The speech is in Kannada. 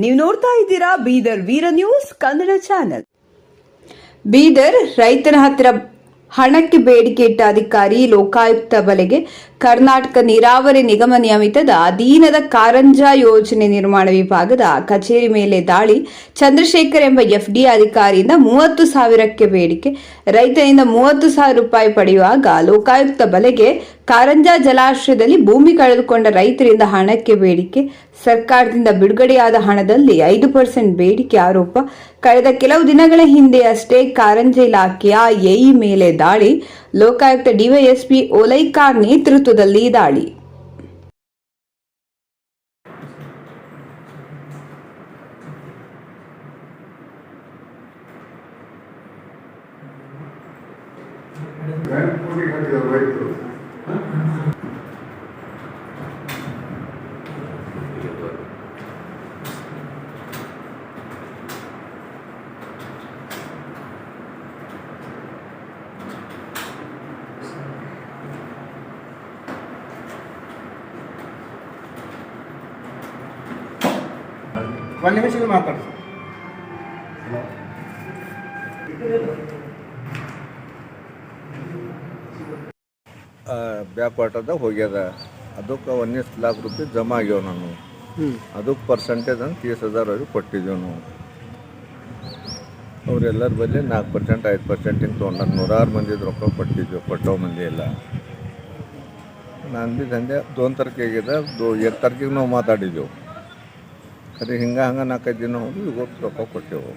ನೀವು ನೋಡ್ತಾ ಇದ್ದೀರಾ ಬೀದರ್ ವೀರ ನ್ಯೂಸ್ ಕನ್ನಡ ಚಾನೆಲ್. ಬೀದರ್ ರೈತರ ಹತ್ತಿರ ಹಣಕ್ಕೆ ಬೇಡಿಕೆ ಇಟ್ಟ ಅಧಿಕಾರಿ ಲೋಕಾಯುಕ್ತ ಬಲೆಗೆ. ಕರ್ನಾಟಕ ನೀರಾವರಿ ನಿಗಮ ನಿಯಮಿತದ ಅಧೀನದ ಕಾರಂಜಾ ಯೋಜನೆ ನಿರ್ಮಾಣ ವಿಭಾಗದ ಕಚೇರಿ ಮೇಲೆ ದಾಳಿ. ಚಂದ್ರಶೇಖರ್ ಎಂಬ ಎಫ್ಡಿ ಅಧಿಕಾರಿಯಿಂದ 30,000ಕ್ಕೆ ಬೇಡಿಕೆ. ರೈತನಿಂದ 30,000 ರೂಪಾಯಿ ಪಡೆಯುವಾಗ ಲೋಕಾಯುಕ್ತ ಬಲೆಗೆ. ಕಾರಂಜಾ ಜಲಾಶಯದಲ್ಲಿ ಭೂಮಿ ಕಳೆದುಕೊಂಡ ರೈತರಿಂದ ಹಣಕ್ಕೆ ಬೇಡಿಕೆ. ಸರ್ಕಾರದಿಂದ ಬಿಡುಗಡೆಯಾದ ಹಣದಲ್ಲಿ 5% ಬೇಡಿಕೆ ಆರೋಪ. ಕಳೆದ ಕೆಲವು ದಿನಗಳ ಹಿಂದೆ ಅಷ್ಟೇ ಕಾರಂಜಾ ಇಲಾಖೆಯ ಎಇ ಮೇಲೆ ದಾಳಿ. ಲೋಕಾಯುಕ್ತ ಡಿವೈಎಸ್ಪಿ ಓಲೈಕಾರ್ ನೇತೃತ್ವದಲ್ಲಿ ದಾಳಿ. ಒಂದು ನಿಮಿಷ ಮಾತಾಡಿ. ಬ್ಯಾಕ್ ವಾಟರ್ದಾಗ ಹೋಗ್ಯದ, ಅದಕ್ಕೆ 19 लाख ರೂಪಾಯಿ ಜಮಾ ಆಗ್ಯಾವ. ನಾನು ಅದಕ್ಕೆ ಪರ್ಸೆಂಟೇಜ್ ಅಂತ 30,000 ಕೊಟ್ಟಿದ್ದೀವಿ ನಾವು. ಅವರೆಲ್ಲರ ಬಳಿ 4% 5% ಹಿಂಗೆ ತೊಗೊಂಡು ನೂರಾರು ಮಂದಿ ರೊಕ್ಕ ಕೊಟ್ಟಿದ್ದೆವು. ಕೊಟ್ಟೋ ಮಂದಿ ಎಲ್ಲ ನಾನು ಭೀ ದಂಧೆ 2 ತಾರೀಕಿಗೆ 1 ತಾರೀಕಿಗೆ ನಾವು ಮಾತಾಡಿದ್ದೆವು. ಅದೇ ಹಿಂಗೆ 4-5 ದಿನ ಹೋಗಿ ಇವತ್ತು ರೊಕ್ಕ ಕೊಟ್ಟೆವು.